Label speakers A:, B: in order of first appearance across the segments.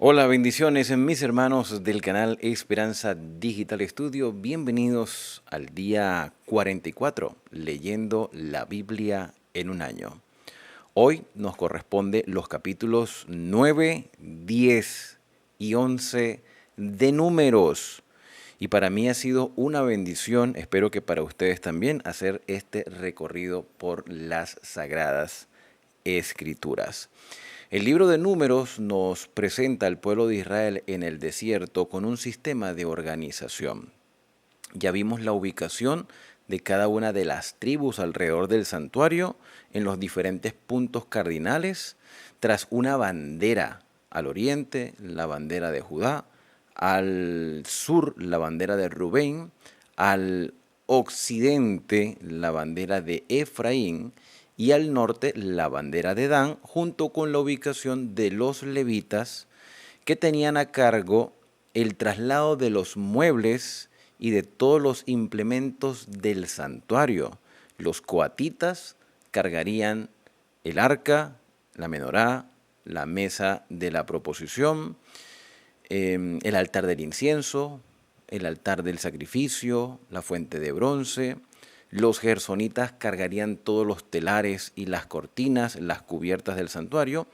A: Hola, bendiciones mis hermanos del canal Esperanza Digital Estudio. Bienvenidos al día 44, leyendo la Biblia en un año. Hoy nos corresponde los capítulos 9, 10 y 11 de Números. Y para mí ha sido una bendición, espero que para ustedes también, hacer este recorrido por las Sagradas Escrituras. El libro de Números nos presenta al pueblo de Israel en el desierto con un sistema de organización. Ya vimos la ubicación de cada una de las tribus alrededor del santuario en los diferentes puntos cardinales, tras una bandera al oriente, la bandera de Judá, al sur, la bandera de Rubén, al occidente, la bandera de Efraín, y al norte la bandera de Dan, junto con la ubicación de los levitas que tenían a cargo el traslado de los muebles y de todos los implementos del santuario. Los coatitas cargarían el arca, la menorá, la mesa de la proposición, el altar del incienso, el altar del sacrificio, la fuente de bronce. Los gersonitas cargarían todos los telares y las cortinas, las cubiertas del santuario,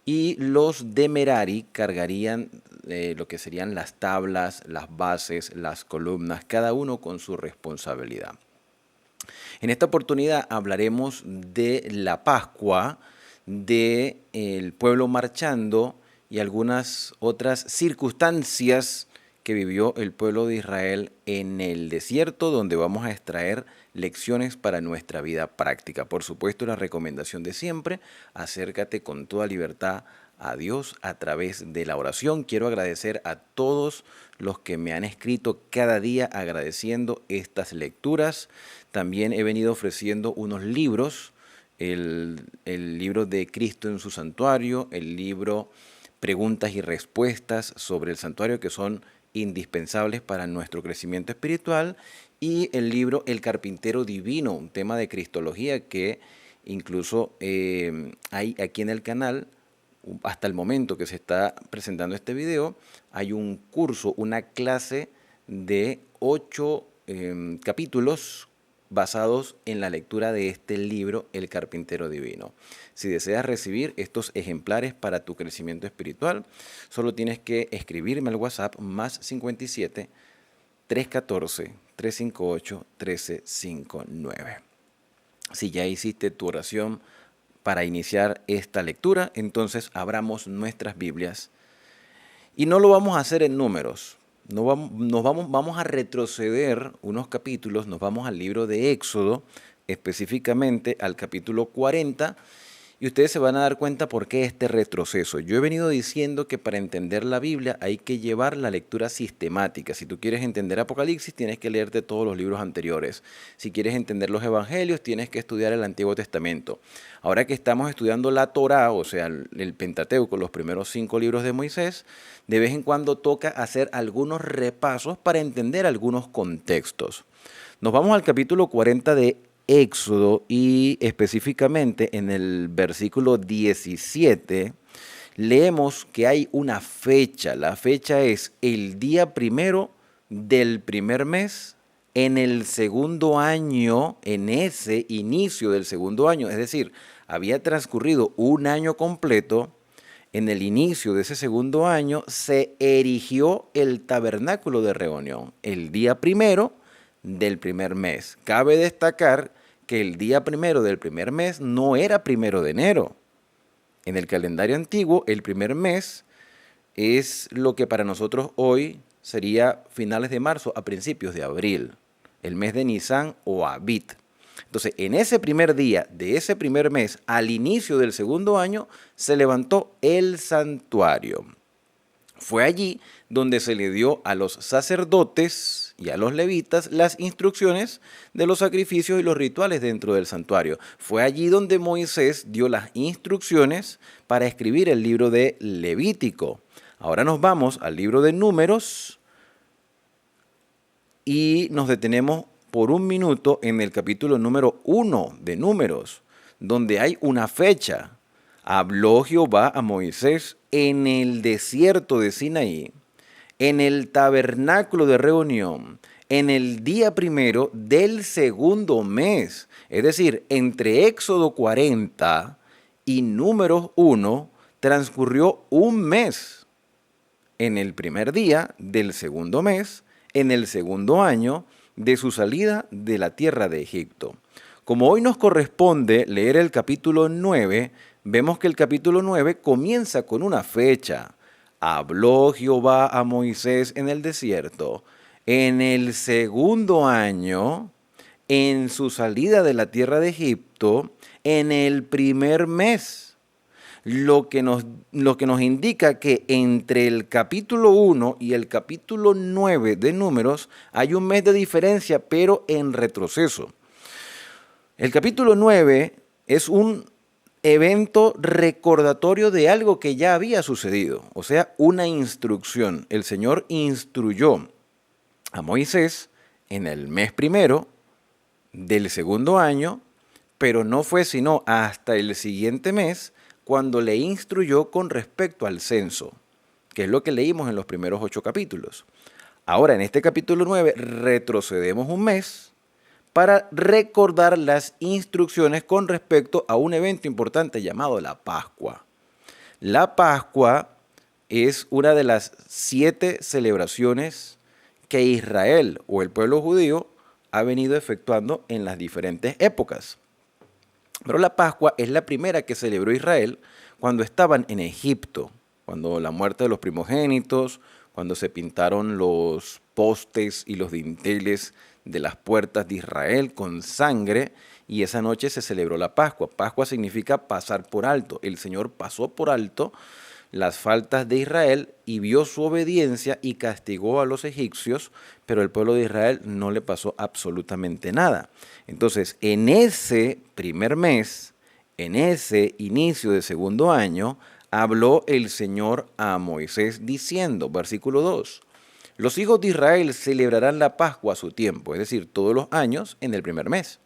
A: y los de Merari cargarían lo que serían las tablas, las bases, las columnas, cada uno con su responsabilidad. En esta oportunidad hablaremos de la Pascua, de el pueblo marchando y algunas otras circunstancias que vivió el pueblo de Israel en el desierto, donde vamos a extraer lecciones para nuestra vida práctica. Por supuesto, la recomendación de siempre: acércate con toda libertad a Dios a través de la oración. Quiero agradecer a todos los que me han escrito cada día agradeciendo estas lecturas. También he venido ofreciendo unos libros, el libro de Cristo en su santuario, el libro Preguntas y Respuestas sobre el santuario, que son indispensables para nuestro crecimiento espiritual, y el libro El Carpintero Divino, un tema de cristología que incluso hay aquí en el canal. Hasta el momento que se está presentando este video, hay un curso, una clase de 8 capítulos basados en la lectura de este libro, El Carpintero Divino. Si deseas recibir estos ejemplares para tu crecimiento espiritual, solo tienes que escribirme al WhatsApp más 57 314 358 1359. Si ya hiciste tu oración para iniciar esta lectura, entonces abramos nuestras Biblias. Y no lo vamos a hacer en números. Vamos a retroceder unos capítulos, nos vamos al libro de Éxodo, específicamente al capítulo 40, y ustedes se van a dar cuenta por qué este retroceso. Yo he venido diciendo que para entender la Biblia hay que llevar la lectura sistemática. Si tú quieres entender Apocalipsis, tienes que leerte todos los libros anteriores. Si quieres entender los Evangelios, tienes que estudiar el Antiguo Testamento. Ahora que estamos estudiando la Torá, o sea, el Pentateuco, los primeros 5 libros de Moisés, de vez en cuando toca hacer algunos repasos para entender algunos contextos. Nos vamos al capítulo 40 de Éxodo, y específicamente en el versículo 17 leemos que hay una fecha. La fecha es el día primero del primer mes en el segundo año, en ese inicio del segundo año. Es decir, había transcurrido un año completo. En el inicio de ese segundo año se erigió el tabernáculo de reunión, el día primero del primer mes. Cabe destacar que el día primero del primer mes no era 1 de enero. En el calendario antiguo, el primer mes es lo que para nosotros hoy sería finales de marzo a principios de abril, el mes de Nisan o Abit. Entonces, en ese primer día de ese primer mes, al inicio del segundo año, se levantó el santuario. Fue allí donde se le dio a los sacerdotes y a los levitas las instrucciones de los sacrificios y los rituales dentro del santuario. Fue allí donde Moisés dio las instrucciones para escribir el libro de Levítico. Ahora nos vamos al libro de Números y nos detenemos por un minuto en el capítulo número 1 de Números, donde hay una fecha. Habló Jehová a Moisés en el desierto de Sinaí, en el tabernáculo de reunión, en el día primero del segundo mes. Es decir, entre Éxodo 40 y Números 1 transcurrió un mes. En el primer día del segundo mes, en el segundo año de su salida de la tierra de Egipto. Como hoy nos corresponde leer el capítulo 9, vemos que el capítulo 9 comienza con una fecha. Habló Jehová a Moisés en el desierto, en el segundo año, en su salida de la tierra de Egipto, en el primer mes. Lo que nos indica que entre el capítulo 1 y el capítulo 9 de Números hay un mes de diferencia, pero en retroceso. El capítulo 9 es un evento recordatorio de algo que ya había sucedido, o sea, una instrucción. El Señor instruyó a Moisés en el mes primero del segundo año, pero no fue sino hasta el siguiente mes cuando le instruyó con respecto al censo, que es lo que leímos en los primeros 8 capítulos. Ahora, en este capítulo 9, retrocedemos un mes para recordar las instrucciones con respecto a un evento importante llamado la Pascua. La Pascua es una de las 7 celebraciones que Israel o el pueblo judío ha venido efectuando en las diferentes épocas. Pero la Pascua es la primera que celebró Israel cuando estaban en Egipto, cuando la muerte de los primogénitos, cuando se pintaron los postes y los dinteles de las puertas de Israel con sangre, y esa noche se celebró la Pascua. Pascua significa pasar por alto. El Señor pasó por alto las faltas de Israel y vio su obediencia y castigó a los egipcios, pero el pueblo de Israel no le pasó absolutamente nada. Entonces, en ese primer mes, en ese inicio de segundo año, habló el Señor a Moisés diciendo, versículo 2, los hijos de Israel celebrarán la Pascua a su tiempo, es decir, todos los años en el primer mes.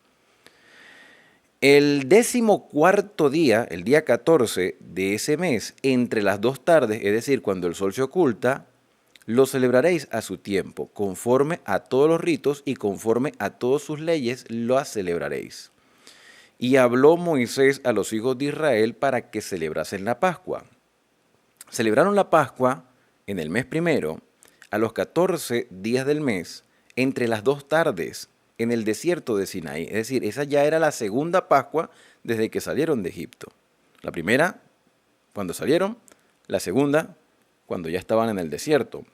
A: El 14º día, el día 14 de ese mes, entre las 2 tardes, es decir, cuando el sol se oculta, lo celebraréis a su tiempo, conforme a todos los ritos y conforme a todas sus leyes lo celebraréis. Y habló Moisés a los hijos de Israel para que celebrasen la Pascua. Celebraron la Pascua en el mes primero, a los 14 días del mes, entre las 2 tardes, en el desierto de Sinaí. Es decir, esa ya era la segunda Pascua desde que salieron de Egipto. La primera, cuando salieron; la segunda, cuando ya estaban en el desierto.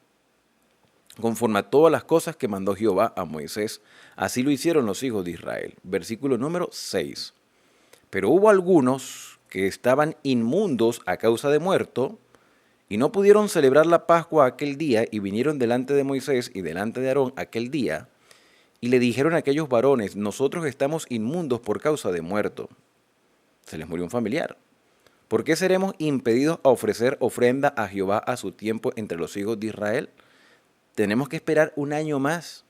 A: Conforme a todas las cosas que mandó Jehová a Moisés, así lo hicieron los hijos de Israel. Versículo número 6. Pero hubo algunos que estaban inmundos a causa de muerto, y no pudieron celebrar la Pascua aquel día, y vinieron delante de Moisés y delante de Aarón aquel día, y le dijeron a aquellos varones, nosotros estamos inmundos por causa de muerto. Se les murió un familiar. ¿Por qué seremos impedidos a ofrecer ofrenda a Jehová a su tiempo entre los hijos de Israel? Tenemos que esperar un año más,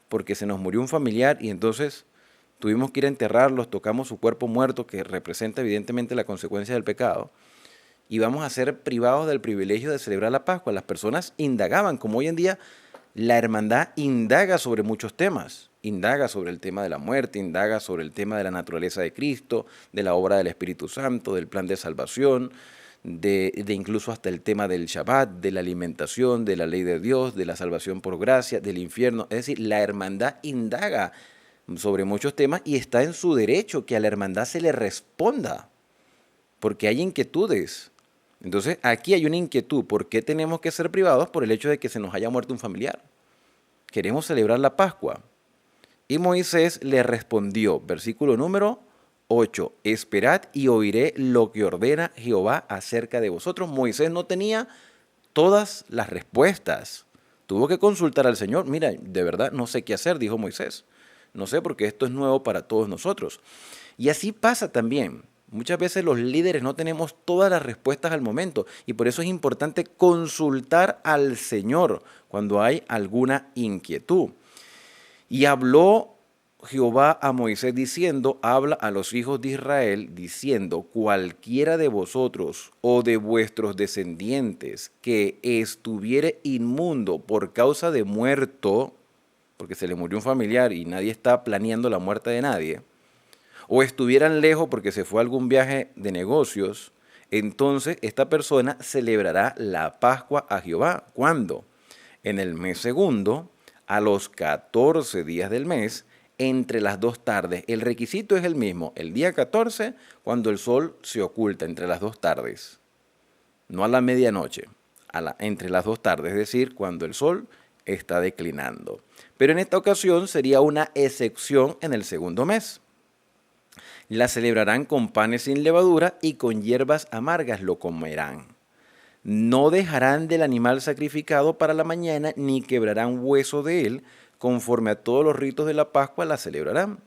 A: porque se nos murió un familiar y entonces tuvimos que ir a enterrarlos, tocamos su cuerpo muerto, que representa evidentemente la consecuencia del pecado, y vamos a ser privados del privilegio de celebrar la Pascua. Las personas indagaban, como hoy en día la hermandad indaga sobre muchos temas, indaga sobre el tema de la muerte, indaga sobre el tema de la naturaleza de Cristo, de la obra del Espíritu Santo, del plan de salvación, de incluso hasta el tema del Shabbat, de la alimentación, de la ley de Dios, de la salvación por gracia, del infierno. Es decir, la hermandad indaga sobre muchos temas y está en su derecho que a la hermandad se le responda, porque hay inquietudes. Entonces, aquí hay una inquietud. ¿Por qué tenemos que ser privados? Por el hecho de que se nos haya muerto un familiar. Queremos celebrar la Pascua. Y Moisés le respondió, versículo número 8, esperad y oiré lo que ordena Jehová acerca de vosotros. Moisés no tenía todas las respuestas. Tuvo que consultar al Señor. Mira, de verdad no sé qué hacer, dijo Moisés. No sé, porque esto es nuevo para todos nosotros. Y así pasa también. Muchas veces los líderes no tenemos todas las respuestas al momento y por eso es importante consultar al Señor cuando hay alguna inquietud. Y habló Jehová a Moisés diciendo, habla a los hijos de Israel, diciendo, cualquiera de vosotros o de vuestros descendientes que estuviere inmundo por causa de muerto, porque se le murió un familiar y nadie está planeando la muerte de nadie, o estuvieran lejos porque se fue a algún viaje de negocios, entonces esta persona celebrará la Pascua a Jehová. ¿Cuándo? En el mes segundo, a los 14 días del mes, entre las dos tardes. El requisito es el mismo, el día 14, cuando el sol se oculta entre las dos tardes, no a la medianoche, entre las dos tardes, es decir, cuando el sol está declinando. Pero en esta ocasión sería una excepción en el segundo mes. La celebrarán con panes sin levadura y con hierbas amargas lo comerán. No dejarán del animal sacrificado para la mañana, ni quebrarán hueso de él, conforme a todos los ritos de la Pascua la celebrarán.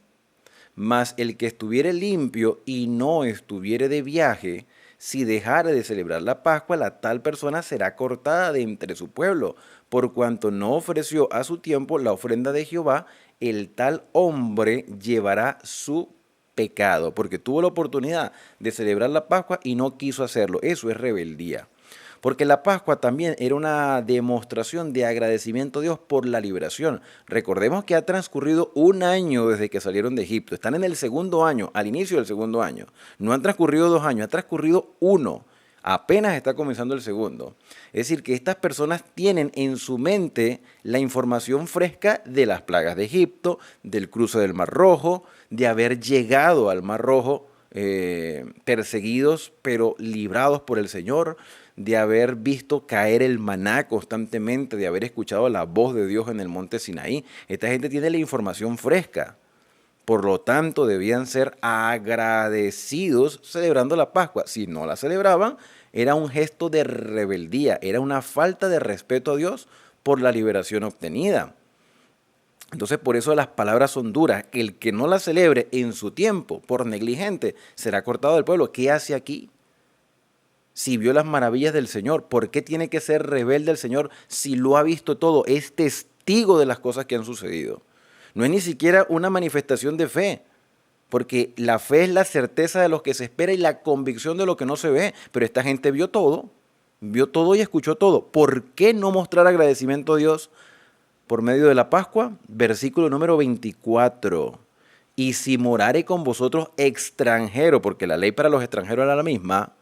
A: Mas el que estuviere limpio y no estuviere de viaje, si dejare de celebrar la Pascua, la tal persona será cortada de entre su pueblo, por cuanto no ofreció a su tiempo la ofrenda de Jehová, el tal hombre llevará su pecado, porque tuvo la oportunidad de celebrar la Pascua y no quiso hacerlo. Eso es rebeldía. Porque la Pascua también era una demostración de agradecimiento a Dios por la liberación. Recordemos que ha transcurrido un año desde que salieron de Egipto. Están en el segundo año, al inicio del segundo año. No han transcurrido 2 años, ha transcurrido uno. Apenas está comenzando el segundo. Es decir, que estas personas tienen en su mente la información fresca de las plagas de Egipto, del cruce del Mar Rojo, de haber llegado al Mar Rojo perseguidos pero librados por el Señor, de haber visto caer el maná constantemente, de haber escuchado la voz de Dios en el monte Sinaí. Esta gente tiene la información fresca. Por lo tanto, debían ser agradecidos celebrando la Pascua. Si no la celebraban, era un gesto de rebeldía, era una falta de respeto a Dios por la liberación obtenida. Entonces, por eso las palabras son duras. El que no la celebre en su tiempo, por negligente, será cortado del pueblo. ¿Qué hace aquí? Si vio las maravillas del Señor, ¿por qué tiene que ser rebelde al Señor si lo ha visto todo? Es testigo de las cosas que han sucedido. No es ni siquiera una manifestación de fe, porque la fe es la certeza de lo que se espera y la convicción de lo que no se ve. Pero esta gente vio todo y escuchó todo. ¿Por qué no mostrar agradecimiento a Dios por medio de la Pascua? Versículo número 24. Y si morare con vosotros extranjero, porque la ley para los extranjeros era la misma,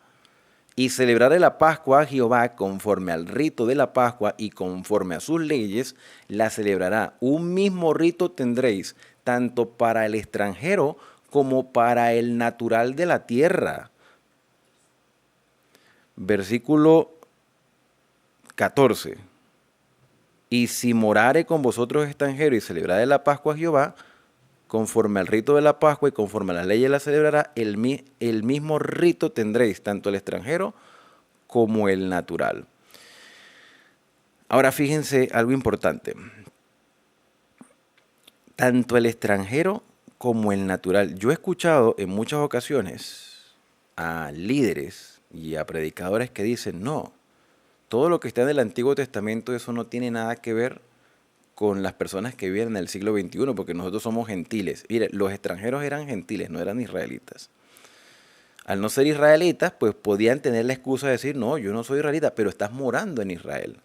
A: y celebrare la Pascua a Jehová conforme al rito de la Pascua y conforme a sus leyes, la celebrará. Un mismo rito tendréis, tanto para el extranjero como para el natural de la tierra. Versículo 14. Y si morare con vosotros extranjero y celebrare la Pascua a Jehová, conforme al rito de la Pascua y conforme a las leyes la celebrará, el mismo rito tendréis, tanto el extranjero como el natural. Ahora fíjense algo importante. Tanto el extranjero como el natural. Yo he escuchado en muchas ocasiones a líderes y a predicadores que dicen, no, todo lo que está en el Antiguo Testamento, eso no tiene nada que ver con las personas que viven en el siglo XXI, porque nosotros somos gentiles. Mire, los extranjeros eran gentiles, no eran israelitas. Al no ser israelitas, pues podían tener la excusa de decir, no, yo no soy israelita, pero estás morando en Israel.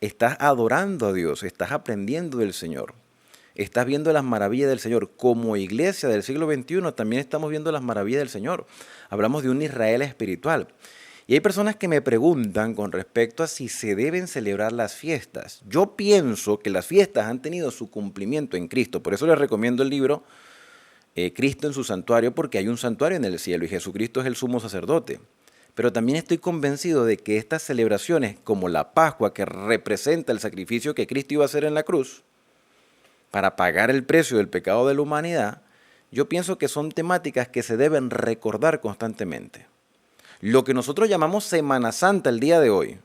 A: Estás adorando a Dios, estás aprendiendo del Señor. Estás viendo las maravillas del Señor. Como iglesia del siglo XXI también estamos viendo las maravillas del Señor. Hablamos de un Israel espiritual. Y hay personas que me preguntan con respecto a si se deben celebrar las fiestas. Yo pienso que las fiestas han tenido su cumplimiento en Cristo. Por eso les recomiendo el libro Cristo en su santuario, porque hay un santuario en el cielo y Jesucristo es el sumo sacerdote. Pero también estoy convencido de que estas celebraciones, como la Pascua, que representa el sacrificio que Cristo iba a hacer en la cruz, para pagar el precio del pecado de la humanidad, yo pienso que son temáticas que se deben recordar constantemente. Lo que nosotros llamamos Semana Santa el día de hoy,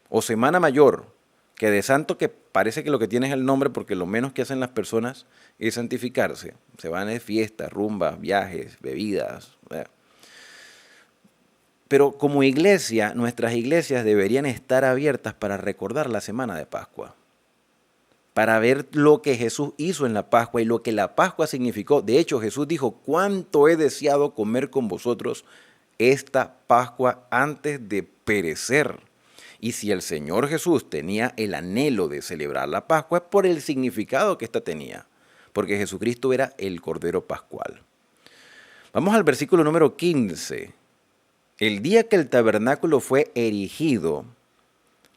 A: o Semana Mayor, que de santo que parece que lo que tiene es el nombre porque lo menos que hacen las personas es santificarse. Se van de fiestas, rumbas, viajes, bebidas. Pero como iglesia, nuestras iglesias deberían estar abiertas para recordar la Semana de Pascua. para ver lo que Jesús hizo en la Pascua y lo que la Pascua significó. De hecho, Jesús dijo, cuánto he deseado comer con vosotros esta Pascua antes de perecer. Y si el Señor Jesús tenía el anhelo de celebrar la Pascua, es por el significado que ésta tenía, porque Jesucristo era el Cordero Pascual. Vamos al versículo número 15. El día que el tabernáculo fue erigido,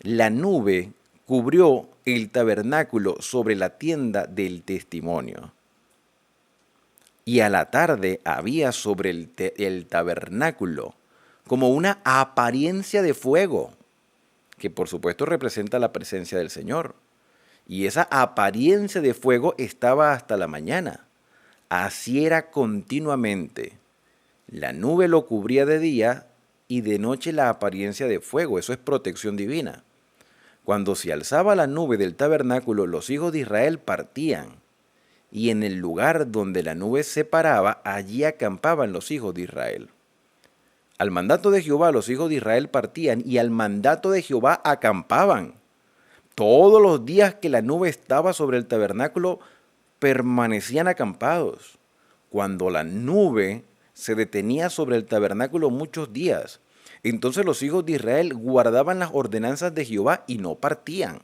A: la nube cubrió el tabernáculo sobre la tienda del testimonio. Y a la tarde había sobre el tabernáculo como una apariencia de fuego, que por supuesto representa la presencia del Señor. Y esa apariencia de fuego estaba hasta la mañana. Así era continuamente. La nube lo cubría de día y de noche la apariencia de fuego. Eso es protección divina. Cuando se alzaba la nube del tabernáculo, los hijos de Israel partían, y en el lugar donde la nube se paraba, allí acampaban los hijos de Israel. Al mandato de Jehová los hijos de Israel partían, y al mandato de Jehová acampaban. Todos los días que la nube estaba sobre el tabernáculo, permanecían acampados. Cuando la nube se detenía sobre el tabernáculo muchos días, entonces los hijos de Israel guardaban las ordenanzas de Jehová y no partían.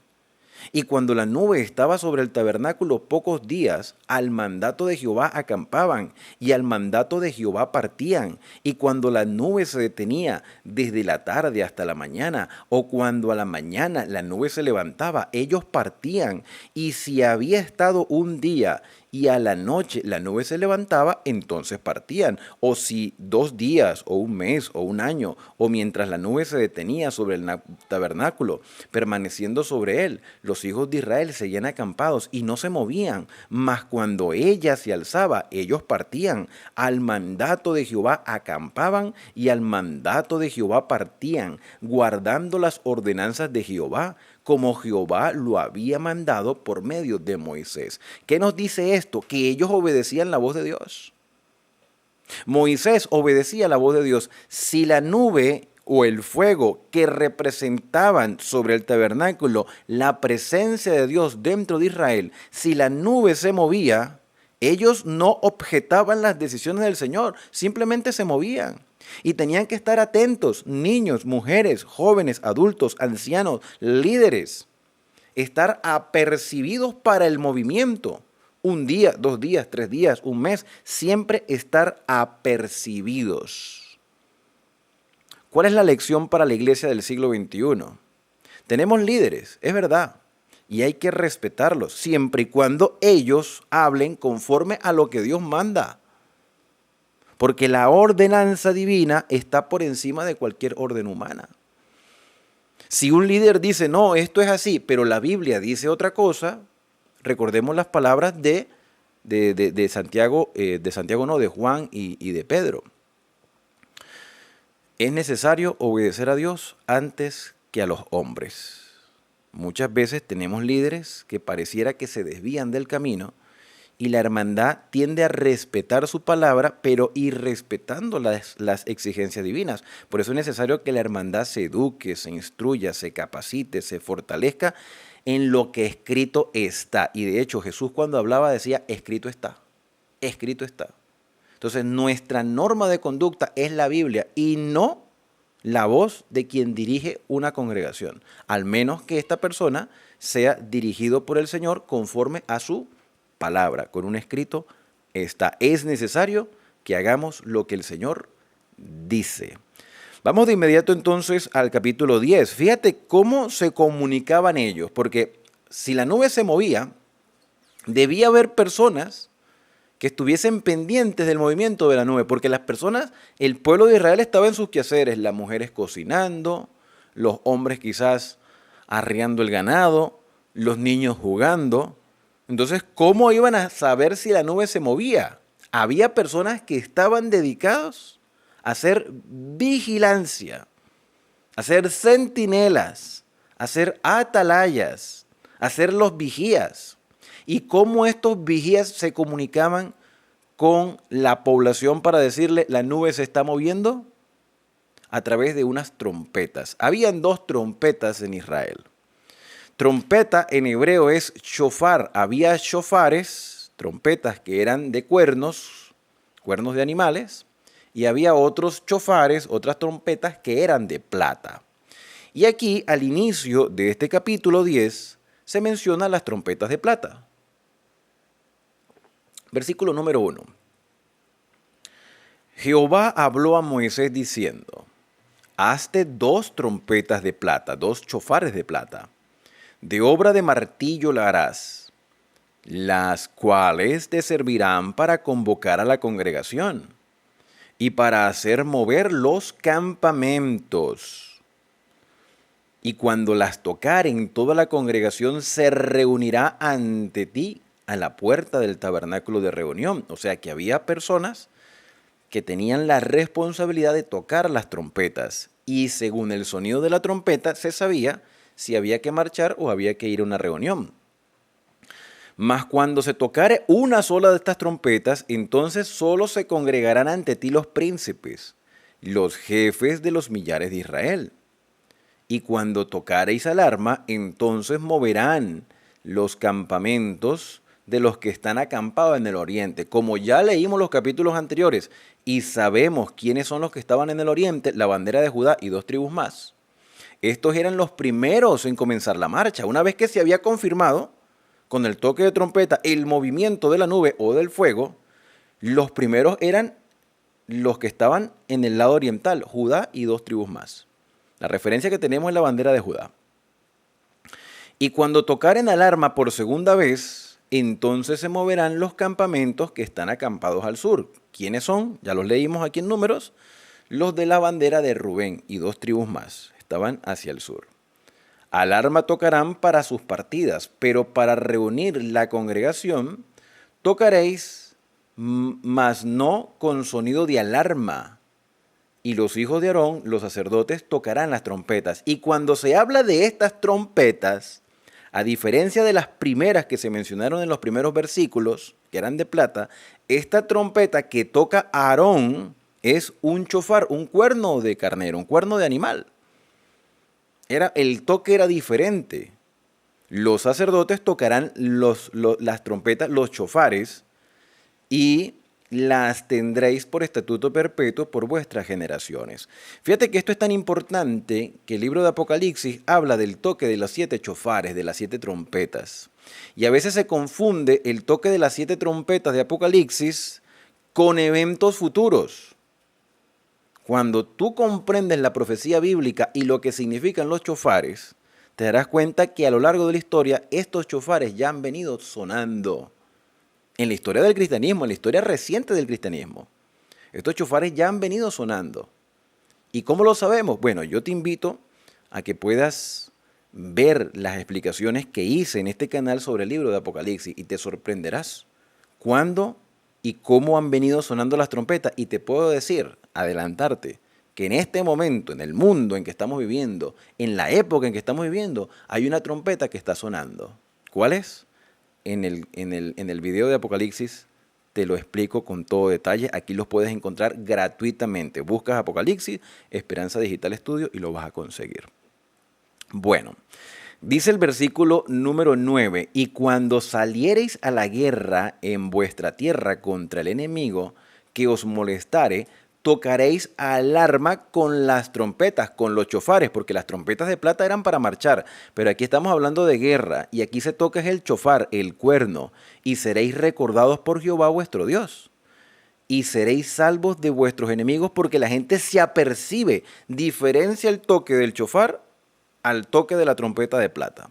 A: Y cuando la nube estaba sobre el tabernáculo pocos días, al mandato de Jehová acampaban, y al mandato de Jehová partían. Y cuando la nube se detenía desde la tarde hasta la mañana, o cuando a la mañana la nube se levantaba, ellos partían. Y si había estado un día y a la noche la nube se levantaba, entonces partían. O si 2 días, o un mes, o un año, o mientras la nube se detenía sobre el tabernáculo, permaneciendo sobre él, los hijos de Israel seguían acampados y no se movían. Mas cuando ella se alzaba, ellos partían. Al mandato de Jehová acampaban, y al mandato de Jehová partían, guardando las ordenanzas de Jehová, como Jehová lo había mandado por medio de Moisés. ¿Qué nos dice esto? Que ellos obedecían la voz de Dios. Moisés obedecía la voz de Dios. Si la nube o el fuego que representaban sobre el tabernáculo la presencia de Dios dentro de Israel, si la nube se movía, ellos no objetaban las decisiones del Señor, simplemente se movían. Y tenían que estar atentos, niños, mujeres, jóvenes, adultos, ancianos, líderes. Estar apercibidos para el movimiento. 1 día, 2 días, 3 días, un mes. Siempre estar apercibidos. ¿Cuál es la lección para la iglesia del siglo XXI? Tenemos líderes, es verdad. Y hay que respetarlos, siempre y cuando ellos hablen conforme a lo que Dios manda. Porque la ordenanza divina está por encima de cualquier orden humana. Si un líder dice, no, esto es así, pero la Biblia dice otra cosa, recordemos las palabras de Santiago, de Juan y de Pedro. Es necesario obedecer a Dios antes que a los hombres. Muchas veces tenemos líderes que pareciera que se desvían del camino, y la hermandad tiende a respetar su palabra, pero irrespetando las exigencias divinas. Por eso es necesario que la hermandad se eduque, se instruya, se capacite, se fortalezca en lo que escrito está. Y de hecho Jesús cuando hablaba decía, escrito está, escrito está. Entonces nuestra norma de conducta es la Biblia y no la voz de quien dirige una congregación, al menos que esta persona sea dirigido por el Señor conforme a su palabra, con un escrito está. Es necesario que hagamos lo que el Señor dice. Vamos de inmediato entonces al capítulo 10. Fíjate cómo se comunicaban ellos, porque si la nube se movía, debía haber personas que estuviesen pendientes del movimiento de la nube, porque las personas, el pueblo de Israel estaba en sus quehaceres, las mujeres cocinando, los hombres quizás arriando el ganado, los niños jugando. Entonces, ¿cómo iban a saber si la nube se movía? Había personas que estaban dedicados a hacer vigilancia, a ser centinelas, a ser atalayas, a ser los vigías. ¿Y cómo estos vigías se comunicaban con la población para decirle la nube se está moviendo? A través de unas trompetas. Habían 2 trompetas en Israel. Trompeta en hebreo es shofar. Había shofares, trompetas que eran de cuernos de animales, y había otros shofares, otras trompetas que eran de plata. Y aquí, al inicio de este capítulo 10, se mencionan las trompetas de plata. Versículo número 1. Jehová habló a Moisés diciendo: hazte 2 trompetas de plata, 2 shofares de plata. De obra de martillo la harás, las cuales te servirán para convocar a la congregación y para hacer mover los campamentos. Y cuando las tocaren, toda la congregación se reunirá ante ti a la puerta del tabernáculo de reunión. O sea que había personas que tenían la responsabilidad de tocar las trompetas. Y según el sonido de la trompeta se sabía si había que marchar o había que ir a una reunión. Mas cuando se tocare una sola de estas trompetas, entonces solo se congregarán ante ti los príncipes, los jefes de los millares de Israel. Y cuando tocareis alarma, entonces moverán los campamentos de los que están acampados en el oriente. Como ya leímos los capítulos anteriores y sabemos quiénes son los que estaban en el oriente, la bandera de Judá y 2 tribus más. Estos eran los primeros en comenzar la marcha. Una vez que se había confirmado con el toque de trompeta el movimiento de la nube o del fuego, los primeros eran los que estaban en el lado oriental, Judá y 2 tribus más. La referencia que tenemos es la bandera de Judá. Y cuando tocaren alarma por segunda vez, entonces se moverán los campamentos que están acampados al sur. ¿Quiénes son? Ya los leímos aquí en Números. Los de la bandera de Rubén y 2 tribus más. Estaban hacia el sur. Alarma tocarán para sus partidas, pero para reunir la congregación tocaréis, mas no con sonido de alarma. Y los hijos de Aarón, los sacerdotes, tocarán las trompetas. Y cuando se habla de estas trompetas, a diferencia de las primeras que se mencionaron en los primeros versículos, que eran de plata, esta trompeta que toca Aarón es un shofar, un cuerno de carnero, un cuerno de animal. El toque era diferente. Los sacerdotes tocarán las trompetas, los shofares, y las tendréis por estatuto perpetuo por vuestras generaciones. Fíjate que esto es tan importante que el libro de Apocalipsis habla del toque de los 7 shofares, de las 7 trompetas. Y a veces se confunde el toque de las 7 trompetas de Apocalipsis con eventos futuros. Cuando tú comprendes la profecía bíblica y lo que significan los shofares, te darás cuenta que a lo largo de la historia estos shofares ya han venido sonando. En la historia del cristianismo, en la historia reciente del cristianismo, estos shofares ya han venido sonando. ¿Y cómo lo sabemos? Bueno, yo te invito a que puedas ver las explicaciones que hice en este canal sobre el libro de Apocalipsis y te sorprenderás cuándo y cómo han venido sonando las trompetas. Y te puedo decir, adelantarte, que en este momento, en el mundo en que estamos viviendo, en la época en que estamos viviendo, hay una trompeta que está sonando. ¿Cuál es? En el video de Apocalipsis te lo explico con todo detalle. Aquí los puedes encontrar gratuitamente. Buscas Apocalipsis, Esperanza Digital Estudio y lo vas a conseguir. Bueno, dice el versículo número 9, y cuando saliereis a la guerra en vuestra tierra contra el enemigo que os molestare, tocaréis alarma con las trompetas, con los shofares, porque las trompetas de plata eran para marchar, pero aquí estamos hablando de guerra, y aquí se toca es el shofar, el cuerno, y seréis recordados por Jehová vuestro Dios, y seréis salvos de vuestros enemigos, porque la gente se apercibe, diferencia el toque del shofar al toque de la trompeta de plata.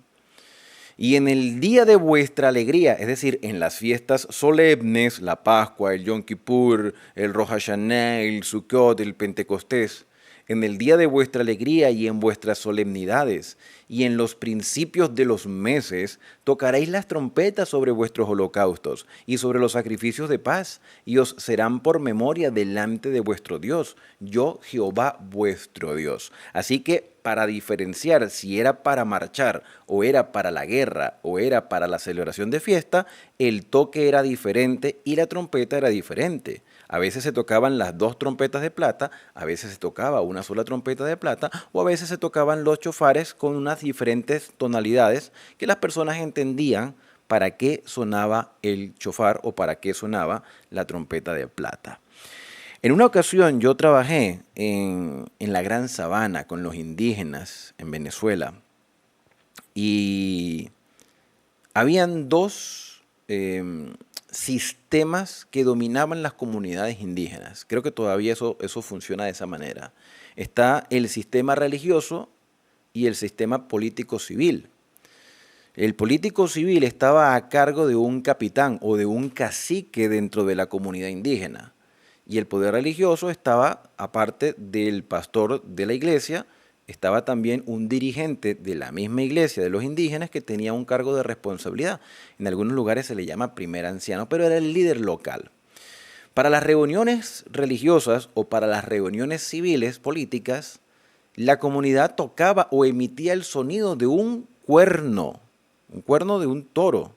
A: Y en el día de vuestra alegría, es decir, en las fiestas solemnes, la Pascua, el Yom Kippur, el Rosh Hashanah, el Sukkot, el Pentecostés, en el día de vuestra alegría y en vuestras solemnidades, y en los principios de los meses, tocaréis las trompetas sobre vuestros holocaustos y sobre los sacrificios de paz, y os serán por memoria delante de vuestro Dios, yo Jehová vuestro Dios. Así que para diferenciar si era para marchar o era para la guerra o era para la celebración de fiesta, el toque era diferente y la trompeta era diferente. A veces se tocaban las dos trompetas de plata, a veces se tocaba una sola trompeta de plata o a veces se tocaban los chofares con unas diferentes tonalidades que las personas entendían para qué sonaba el chofar o para qué sonaba la trompeta de plata. En una ocasión yo trabajé en la Gran Sabana con los indígenas en Venezuela y habían dos sistemas que dominaban las comunidades indígenas. Creo que todavía eso funciona de esa manera. Está el sistema religioso y el sistema político-civil. El político civil estaba a cargo de un capitán o de un cacique dentro de la comunidad indígena. Y el poder religioso estaba, aparte del pastor de la iglesia, estaba también un dirigente de la misma iglesia de los indígenas que tenía un cargo de responsabilidad. En algunos lugares se le llama primer anciano, pero era el líder local. Para las reuniones religiosas o para las reuniones civiles, políticas, la comunidad tocaba o emitía el sonido de un cuerno de un toro.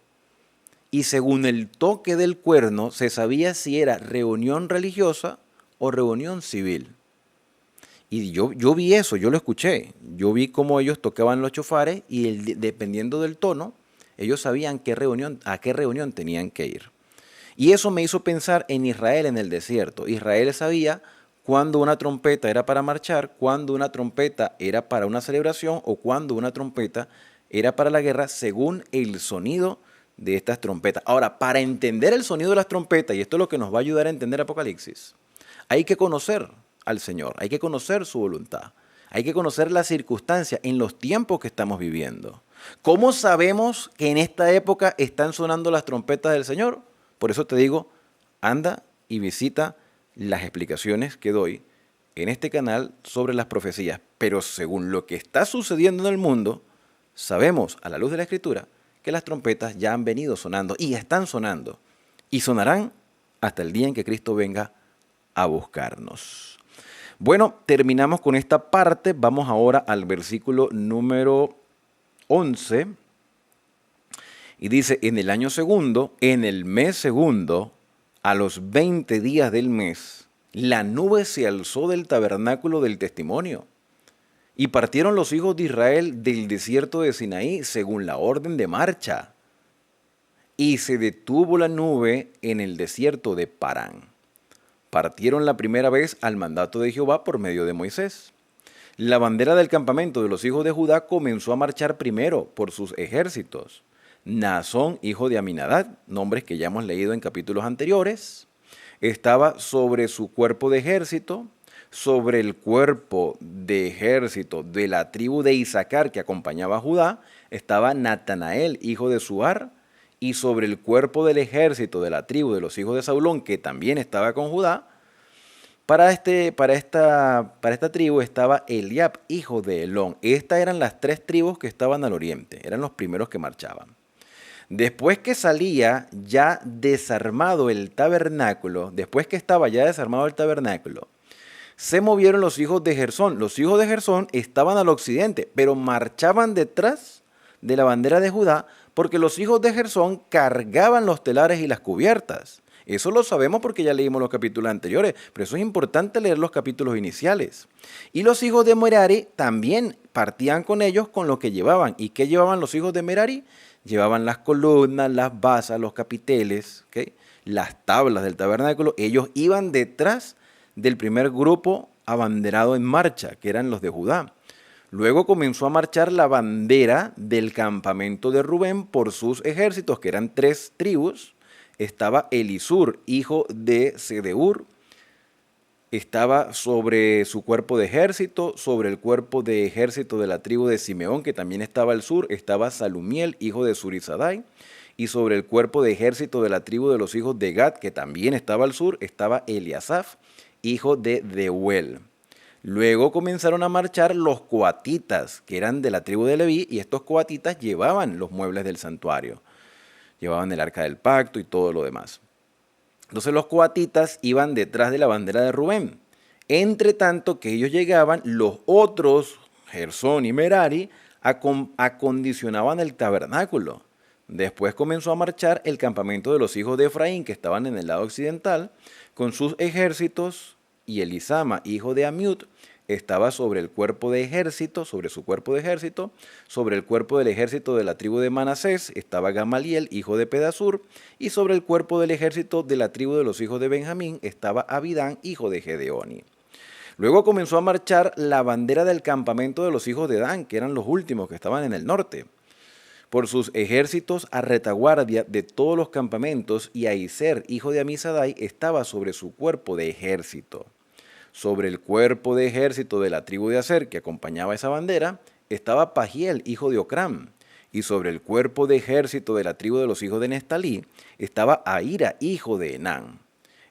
A: Y según el toque del cuerno se sabía si era reunión religiosa o reunión civil. Y yo vi eso, yo lo escuché. Yo vi cómo ellos tocaban los chofares y dependiendo del tono, ellos sabían a qué reunión tenían que ir. Y eso me hizo pensar en Israel en el desierto. Israel sabía cuándo una trompeta era para marchar, cuándo una trompeta era para una celebración o cuándo una trompeta era para la guerra según el sonido de estas trompetas. Ahora, para entender el sonido de las trompetas, y esto es lo que nos va a ayudar a entender Apocalipsis, hay que conocer al Señor, hay que conocer su voluntad, hay que conocer la circunstancia en los tiempos que estamos viviendo. ¿Cómo sabemos que en esta época están sonando las trompetas del Señor? Por eso te digo, anda y visita las explicaciones que doy en este canal sobre las profecías. Pero según lo que está sucediendo en el mundo, sabemos a la luz de la Escritura que las trompetas ya han venido sonando y están sonando y sonarán hasta el día en que Cristo venga a buscarnos. Bueno, terminamos con esta parte. Vamos ahora al versículo número 11 y dice: en el año segundo, en el mes segundo, a los 20 días del mes, la nube se alzó del tabernáculo del testimonio. Y partieron los hijos de Israel del desierto de Sinaí según la orden de marcha. Y se detuvo la nube en el desierto de Parán. Partieron la primera vez al mandato de Jehová por medio de Moisés. La bandera del campamento de los hijos de Judá comenzó a marchar primero por sus ejércitos. Naasón, hijo de Aminadab, nombres que ya hemos leído en capítulos anteriores, estaba sobre su cuerpo de ejército. Sobre el cuerpo de ejército de la tribu de Isaacar que acompañaba a Judá, estaba Natanael, hijo de Suar, y sobre el cuerpo del ejército de la tribu de los hijos de Zabulón, que también estaba con Judá, para esta tribu estaba Eliab, hijo de Elón. Estas eran las tres tribus que estaban al oriente, eran los primeros que marchaban. Después que salía ya desarmado el tabernáculo, se movieron los hijos de Gersón. Los hijos de Gersón estaban al occidente, pero marchaban detrás de la bandera de Judá, porque los hijos de Gersón cargaban los telares y las cubiertas. Eso lo sabemos porque ya leímos los capítulos anteriores, pero eso es importante leer los capítulos iniciales. Y los hijos de Merari también partían con ellos con lo que llevaban. ¿Y qué llevaban los hijos de Merari? Llevaban las columnas, las basas, los capiteles, ¿okay?, las tablas del tabernáculo. Ellos iban detrás del primer grupo abanderado en marcha, que eran los de Judá. Luego comenzó a marchar la bandera del campamento de Rubén por sus ejércitos, que eran 3 tribus. Estaba Elisur, hijo de Sedeur, estaba sobre su cuerpo de ejército, sobre el cuerpo de ejército de la tribu de Simeón, que también estaba al sur, estaba Salumiel, hijo de Surizadai, y sobre el cuerpo de ejército de la tribu de los hijos de Gad, que también estaba al sur, estaba Eliasaf, hijo de Deuel. Luego comenzaron a marchar los coatitas, que eran de la tribu de Leví, y estos coatitas llevaban los muebles del santuario. Llevaban el arca del pacto y todo lo demás. Entonces los coatitas iban detrás de la bandera de Rubén. Entre tanto que ellos llegaban, los otros Gersón y Merari, acondicionaban el tabernáculo. Después comenzó a marchar el campamento de los hijos de Efraín, que estaban en el lado occidental, con sus ejércitos, y Elisama, hijo de Amiud, estaba sobre el cuerpo de ejército, sobre su cuerpo de ejército, sobre el cuerpo del ejército de la tribu de Manasés estaba Gamaliel, hijo de Pedasur, y sobre el cuerpo del ejército de la tribu de los hijos de Benjamín estaba Abidán, hijo de Gedeoni. Luego comenzó a marchar la bandera del campamento de los hijos de Dan, que eran los últimos que estaban en el norte, por sus ejércitos a retaguardia de todos los campamentos, y Ahizer, hijo de Amisadai, estaba sobre su cuerpo de ejército. Sobre el cuerpo de ejército de la tribu de Aser, que acompañaba esa bandera, estaba Pagiel, hijo de Ocram. Y sobre el cuerpo de ejército de la tribu de los hijos de Nestalí, estaba Ahira, hijo de Enán.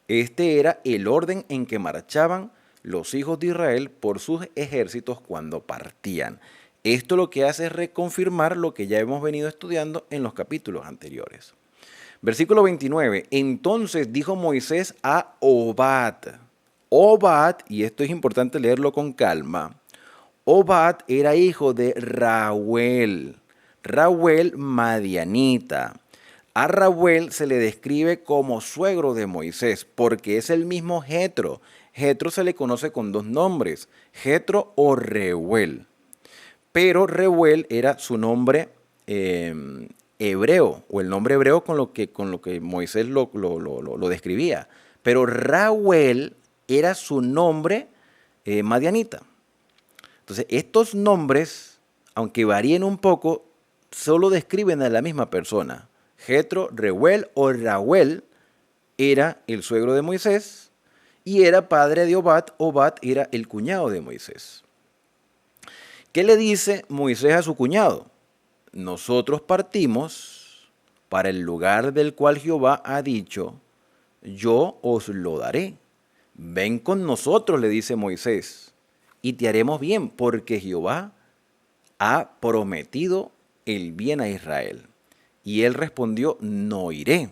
A: Este era el orden en que marchaban los hijos de Israel por sus ejércitos cuando partían. Esto lo que hace es reconfirmar lo que ya hemos venido estudiando en los capítulos anteriores. Versículo 29. Entonces dijo Moisés a Obad. Obad, y esto es importante leerlo con calma, Obad era hijo de Rauel madianita. A Rauel se le describe como suegro de Moisés porque es el mismo Jetro. Jetro se le conoce con dos nombres, Jetro o Reuel. Pero Reuel era su nombre hebreo, o el nombre hebreo con lo que Moisés lo describía. Pero Rauel era su nombre madianita. Entonces, estos nombres, aunque varíen un poco, solo describen a la misma persona. Jetro, Reuel o Rauel era el suegro de Moisés y era padre de Obad. Obad era el cuñado de Moisés. ¿Qué le dice Moisés a su cuñado? Nosotros partimos para el lugar del cual Jehová ha dicho, yo os lo daré. Ven con nosotros, le dice Moisés, y te haremos bien, porque Jehová ha prometido el bien a Israel. Y él respondió, no iré.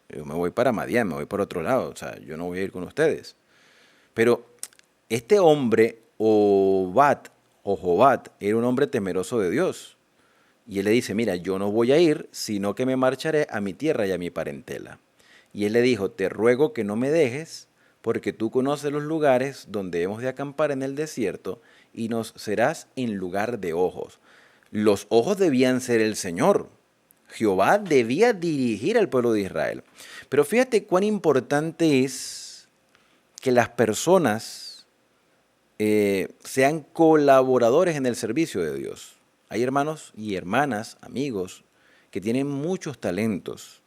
A: Yo me voy para Madián, me voy por otro lado, o sea, yo no voy a ir con ustedes. Pero este hombre, Obad, o Jobad, era un hombre temeroso de Dios. Y él le dice, mira, yo no voy a ir, sino que me marcharé a mi tierra y a mi parentela. Y él le dijo, te ruego que no me dejes, porque tú conoces los lugares donde hemos de acampar en el desierto, y nos serás en lugar de ojos. Los ojos debían ser el Señor. Jehová debía dirigir al pueblo de Israel. Pero fíjate cuán importante es que las personas sean colaboradores en el servicio de Dios. Hay hermanos y hermanas, amigos, que tienen muchos talentos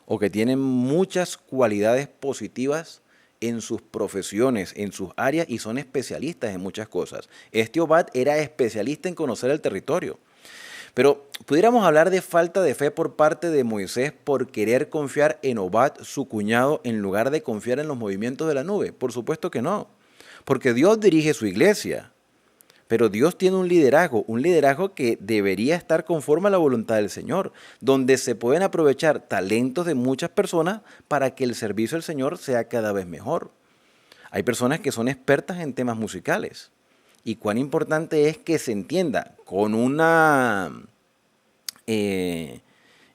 A: o que tienen muchas cualidades positivas en sus profesiones, en sus áreas, y son especialistas en muchas cosas. Este Obad era especialista en conocer el territorio. Pero pudiéramos hablar de falta de fe por parte de Moisés por querer confiar en Obad, su cuñado, en lugar de confiar en los movimientos de la nube. Por supuesto que no, porque Dios dirige su iglesia. Pero Dios tiene un liderazgo que debería estar conforme a la voluntad del Señor, donde se pueden aprovechar talentos de muchas personas para que el servicio del Señor sea cada vez mejor. Hay personas que son expertas en temas musicales, y cuán importante es que se entienda con una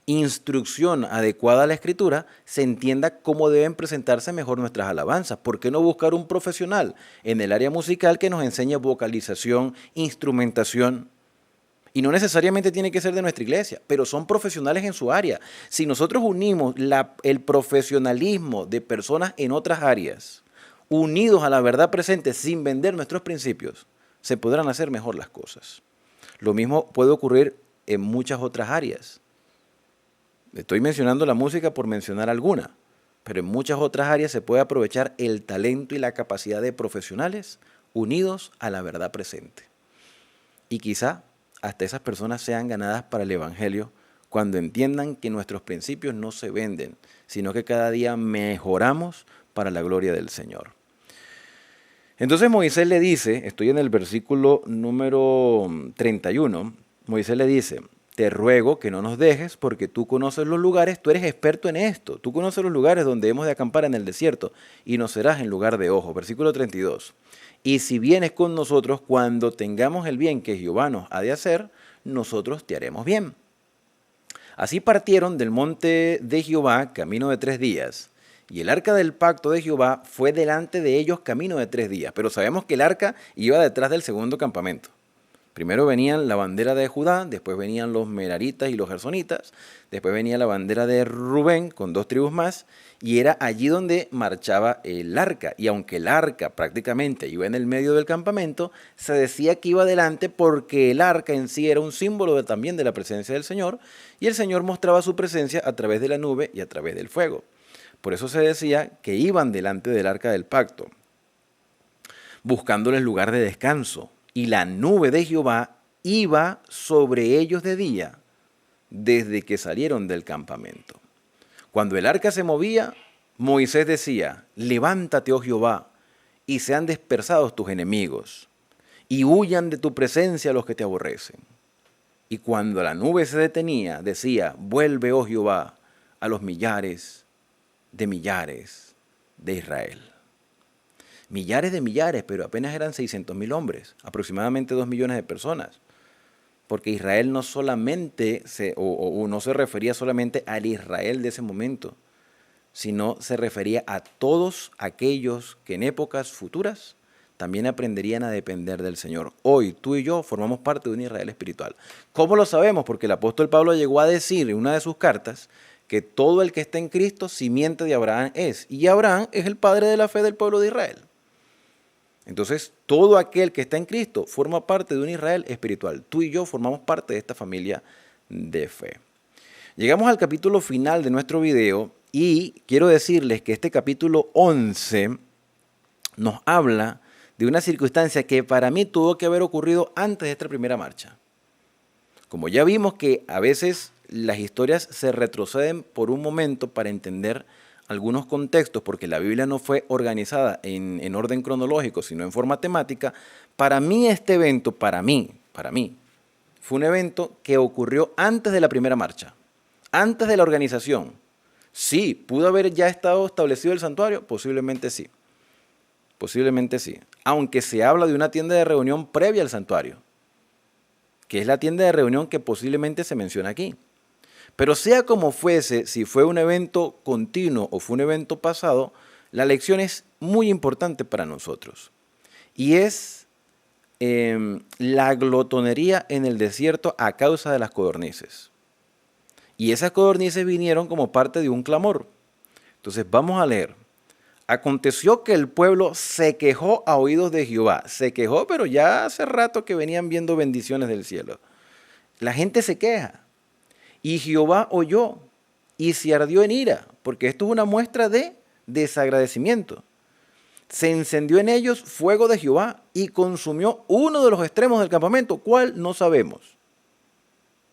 A: instrucción adecuada a la Escritura, se entienda cómo deben presentarse mejor nuestras alabanzas. ¿Por qué no buscar un profesional en el área musical que nos enseñe vocalización, instrumentación? Y no necesariamente tiene que ser de nuestra iglesia, pero son profesionales en su área. Si nosotros unimos el profesionalismo de personas en otras áreas, unidos a la verdad presente sin vender nuestros principios, se podrán hacer mejor las cosas. Lo mismo puede ocurrir en muchas otras áreas. Estoy mencionando la música por mencionar alguna, pero en muchas otras áreas se puede aprovechar el talento y la capacidad de profesionales unidos a la verdad presente. Y quizá hasta esas personas sean ganadas para el Evangelio cuando entiendan que nuestros principios no se venden, sino que cada día mejoramos para la gloria del Señor. Entonces Moisés le dice, estoy en el versículo número 31, Moisés le dice, te ruego que no nos dejes porque tú conoces los lugares, tú eres experto en esto, tú conoces los lugares donde hemos de acampar en el desierto y nos serás en lugar de ojo. Versículo 32. Y si vienes con nosotros, cuando tengamos el bien que Jehová nos ha de hacer, nosotros te haremos bien. Así partieron del monte de Jehová camino de 3 días, y el arca del pacto de Jehová fue delante de ellos camino de 3 días. Pero sabemos que el arca iba detrás del segundo campamento. Primero venían la bandera de Judá, después venían los meraritas y los gersonitas, después venía la bandera de Rubén con 2 tribus más, y era allí donde marchaba el arca. Y aunque el arca prácticamente iba en el medio del campamento, se decía que iba adelante porque el arca en sí era un símbolo también de la presencia del Señor, y el Señor mostraba su presencia a través de la nube y a través del fuego. Por eso se decía que iban delante del arca del pacto, buscándoles lugar de descanso. Y la nube de Jehová iba sobre ellos de día, desde que salieron del campamento. Cuando el arca se movía, Moisés decía, levántate, oh Jehová, y sean dispersados tus enemigos, y huyan de tu presencia los que te aborrecen. Y cuando la nube se detenía, decía, vuelve, oh Jehová, a los millares de Israel. Millares de millares, pero apenas eran 600.000 hombres, aproximadamente 2 millones de personas. Porque Israel no solamente no se refería solamente al Israel de ese momento, sino se refería a todos aquellos que en épocas futuras también aprenderían a depender del Señor. Hoy tú y yo formamos parte de un Israel espiritual. ¿Cómo lo sabemos? Porque el apóstol Pablo llegó a decir en una de sus cartas que todo el que está en Cristo, simiente de Abraham es. Y Abraham es el padre de la fe del pueblo de Israel. Entonces, todo aquel que está en Cristo forma parte de un Israel espiritual. Tú y yo formamos parte de esta familia de fe. Llegamos al capítulo final de nuestro video y quiero decirles que este capítulo 11 nos habla de una circunstancia que para mí tuvo que haber ocurrido antes de esta primera marcha. Como ya vimos que a veces las historias se retroceden por un momento para entender algunos contextos, porque la Biblia no fue organizada en orden cronológico, sino en forma temática. Para mí este evento, para mí, fue un evento que ocurrió antes de la primera marcha, antes de la organización. Sí, ¿pudo haber ya estado establecido el santuario? Posiblemente sí, aunque se habla de una tienda de reunión previa al santuario, que es la tienda de reunión que posiblemente se menciona aquí. Pero sea como fuese, si fue un evento continuo o fue un evento pasado, la lección es muy importante para nosotros. Y es la glotonería en el desierto a causa de las codornices. Y esas codornices vinieron como parte de un clamor. Entonces vamos a leer. Aconteció que el pueblo se quejó a oídos de Jehová. Se quejó, pero ya hace rato que venían viendo bendiciones del cielo. La gente se queja. Y Jehová oyó y se ardió en ira, porque esto es una muestra de desagradecimiento. Se encendió en ellos fuego de Jehová y consumió uno de los extremos del campamento, ¿cuál? No sabemos.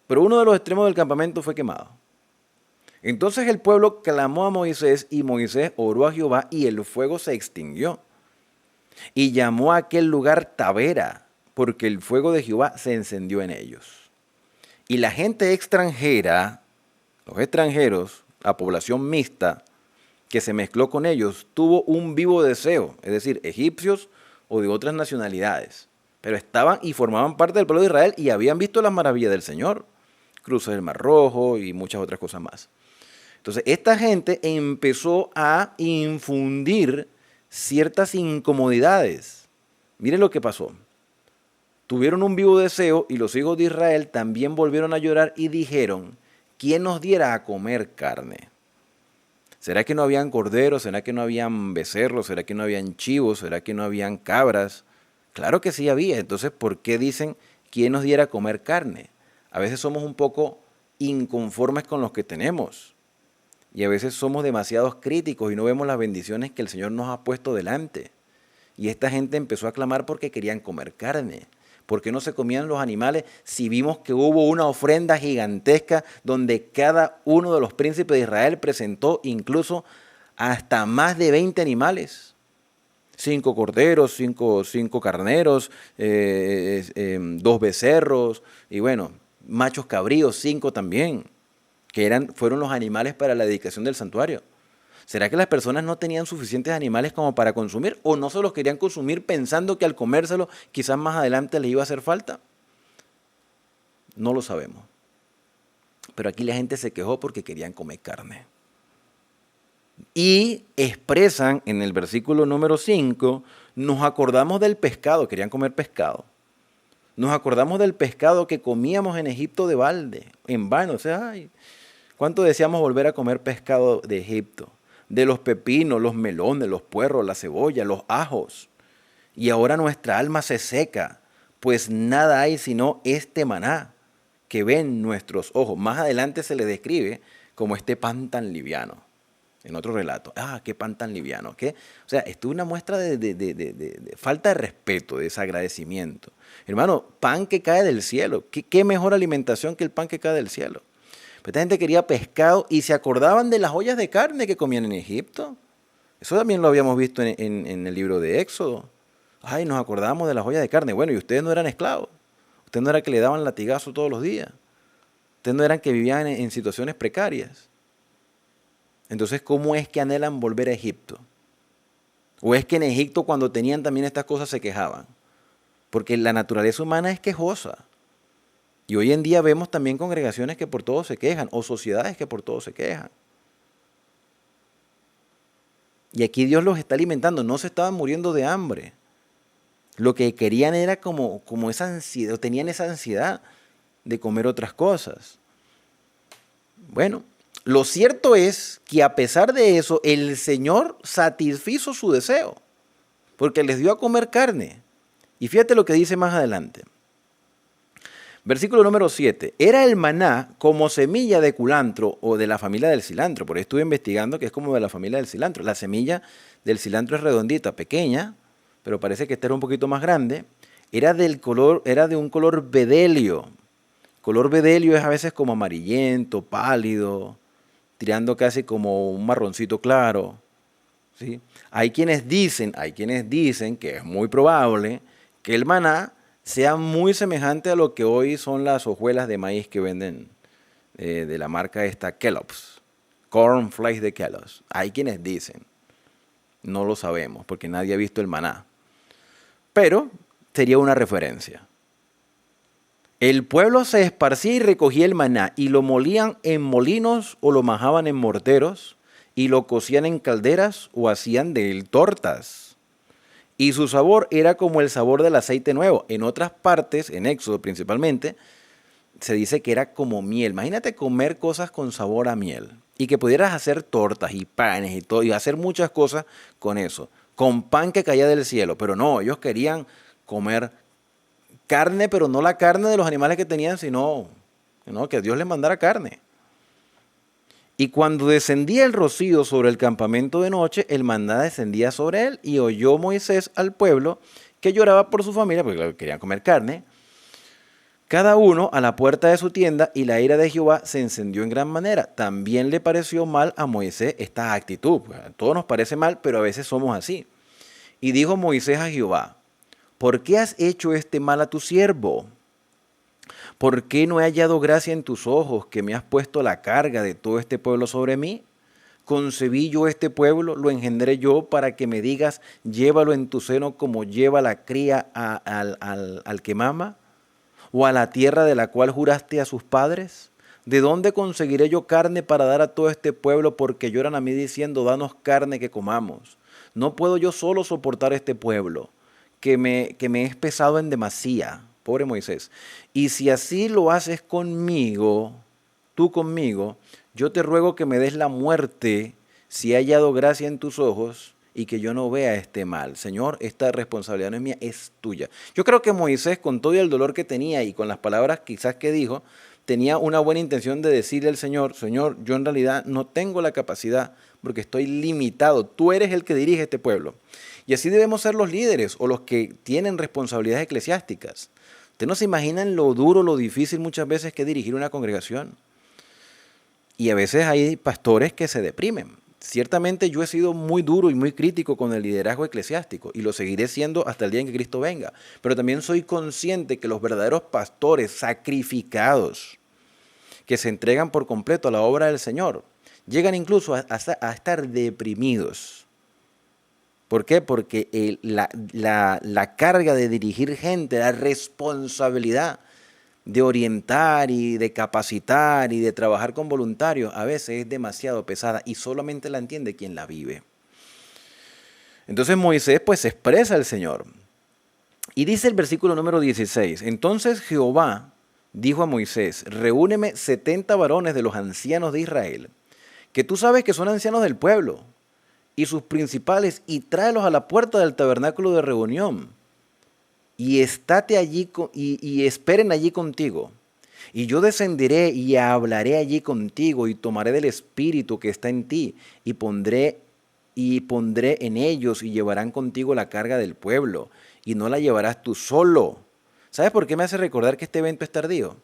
A: Pero uno de los extremos del campamento fue quemado. Entonces el pueblo clamó a Moisés y Moisés oró a Jehová y el fuego se extinguió. Y llamó a aquel lugar Tabera, porque el fuego de Jehová se encendió en ellos. Y la gente extranjera, los extranjeros, la población mixta que se mezcló con ellos, tuvo un vivo deseo, es decir, egipcios o de otras nacionalidades, pero estaban y formaban parte del pueblo de Israel y habían visto las maravillas del Señor, cruces del Mar Rojo y muchas otras cosas más. Entonces, esta gente empezó a infundir ciertas incomodidades. Miren lo que pasó. Tuvieron un vivo deseo y los hijos de Israel también volvieron a llorar y dijeron, ¿quién nos diera a comer carne? ¿Será que no habían corderos? ¿Será que no habían becerros? ¿Será que no habían chivos? ¿Será que no habían cabras? Claro que sí había. Entonces, ¿por qué dicen, ¿quién nos diera a comer carne? A veces somos un poco inconformes con los que tenemos y a veces somos demasiados críticos y no vemos las bendiciones que el Señor nos ha puesto delante. Y esta gente empezó a clamar porque querían comer carne. ¿Por qué no se comían los animales si vimos que hubo una ofrenda gigantesca donde cada uno de los príncipes de Israel presentó incluso hasta más de 20 animales? 5 corderos, 5 carneros, 2 becerros y bueno, machos cabríos, 5 también, que fueron los animales para la dedicación del santuario. ¿Será que las personas no tenían suficientes animales como para consumir o no se los querían consumir pensando que al comérselo quizás más adelante les iba a hacer falta? No lo sabemos. Pero aquí la gente se quejó porque querían comer carne. Y expresan en el versículo número 5, nos acordamos del pescado, querían comer pescado. Nos acordamos del pescado que comíamos en Egipto de balde, en vano. O sea, ay, ¿cuánto deseamos volver a comer pescado de Egipto? De los pepinos, los melones, los puerros, la cebolla, los ajos. Y ahora nuestra alma se seca, pues nada hay sino este maná que ven nuestros ojos. Más adelante se le describe como este pan tan liviano. En otro relato, qué pan tan liviano. ¿Qué? O sea, esto es una muestra de falta de respeto, de desagradecimiento. Hermano, pan que cae del cielo. ¿Qué mejor alimentación que el pan que cae del cielo? Pero esta gente quería pescado y se acordaban de las ollas de carne que comían en Egipto. Eso también lo habíamos visto en el libro de Éxodo. Ay, nos acordamos de las ollas de carne. Bueno, y ustedes no eran esclavos. Ustedes no eran que le daban latigazo todos los días. Ustedes no eran que vivían en situaciones precarias. Entonces, ¿cómo es que anhelan volver a Egipto? ¿O es que en Egipto cuando tenían también estas cosas se quejaban? Porque la naturaleza humana es quejosa. Y hoy en día vemos también congregaciones que por todo se quejan, o sociedades que por todo se quejan. Y aquí Dios los está alimentando, no se estaban muriendo de hambre. Lo que querían era como esa ansiedad, o tenían esa ansiedad de comer otras cosas. Bueno, lo cierto es que a pesar de eso, el Señor satisfizo su deseo, porque les dio a comer carne. Y fíjate lo que dice más adelante. Versículo número 7. Era el maná como semilla de culantro o de la familia del cilantro. Por ahí estuve investigando que es como de la familia del cilantro. La semilla del cilantro es redondita, pequeña, pero parece que esta era un poquito más grande. Era de un color bedelio. Color bedelio es a veces como amarillento, pálido, tirando casi como un marroncito claro. ¿Sí? Hay quienes dicen que es muy probable que el maná sea muy semejante a lo que hoy son las hojuelas de maíz que venden de la marca esta Kellogg's, Corn Flakes de Kellogg's. Hay quienes dicen, no lo sabemos porque nadie ha visto el maná, pero sería una referencia. El pueblo se esparcía y recogía el maná y lo molían en molinos o lo majaban en morteros y lo cocían en calderas o hacían de él tortas. Y su sabor era como el sabor del aceite nuevo. En otras partes, en Éxodo principalmente, se dice que era como miel. Imagínate comer cosas con sabor a miel y que pudieras hacer tortas y panes y todo y hacer muchas cosas con eso, con pan que caía del cielo. Pero no, ellos querían comer carne, pero no la carne de los animales que tenían, sino que Dios les mandara carne. Y cuando descendía el rocío sobre el campamento de noche, el maná descendía sobre él y oyó Moisés al pueblo que lloraba por su familia, porque querían comer carne, cada uno a la puerta de su tienda, y la ira de Jehová se encendió en gran manera. También le pareció mal a Moisés esta actitud. A todos nos parece mal, pero a veces somos así. Y dijo Moisés a Jehová, ¿por qué has hecho este mal a tu siervo? ¿Por qué no he hallado gracia en tus ojos que me has puesto la carga de todo este pueblo sobre mí? Concebí yo este pueblo, lo engendré yo para que me digas, llévalo en tu seno como lleva la cría al que mama, o a la tierra de la cual juraste a sus padres. ¿De dónde conseguiré yo carne para dar a todo este pueblo? Porque lloran a mí diciendo, danos carne que comamos. No puedo yo solo soportar este pueblo, que me es pesado en demasía. Pobre Moisés. Y si así lo haces conmigo, tú conmigo, yo te ruego que me des la muerte si he hallado gracia en tus ojos y que yo no vea este mal. Señor, esta responsabilidad no es mía, es tuya. Yo creo que Moisés, con todo el dolor que tenía y con las palabras quizás que dijo, tenía una buena intención de decirle al Señor, Señor, yo en realidad no tengo la capacidad porque estoy limitado. Tú eres el que dirige este pueblo. Y así debemos ser los líderes o los que tienen responsabilidades eclesiásticas. Ustedes no se imaginan lo duro, lo difícil muchas veces que es dirigir una congregación. Y a veces hay pastores que se deprimen. Ciertamente yo he sido muy duro y muy crítico con el liderazgo eclesiástico y lo seguiré siendo hasta el día en que Cristo venga. Pero también soy consciente que los verdaderos pastores sacrificados, que se entregan por completo a la obra del Señor, llegan incluso a estar deprimidos. ¿Por qué? Porque la carga de dirigir gente, la responsabilidad de orientar y de capacitar y de trabajar con voluntarios a veces es demasiado pesada y solamente la entiende quien la vive. Entonces Moisés pues se expresa al Señor y dice el versículo número 16, entonces Jehová dijo a Moisés, reúneme 70 varones de los ancianos de Israel, que tú sabes que son ancianos del pueblo, y sus principales, y tráelos a la puerta del tabernáculo de reunión, y estate allí y esperen allí contigo. Y yo descenderé y hablaré allí contigo, y tomaré del espíritu que está en ti, y pondré en ellos, y llevarán contigo la carga del pueblo, y no la llevarás tú solo. ¿Sabes por qué me hace recordar que este evento es tardío?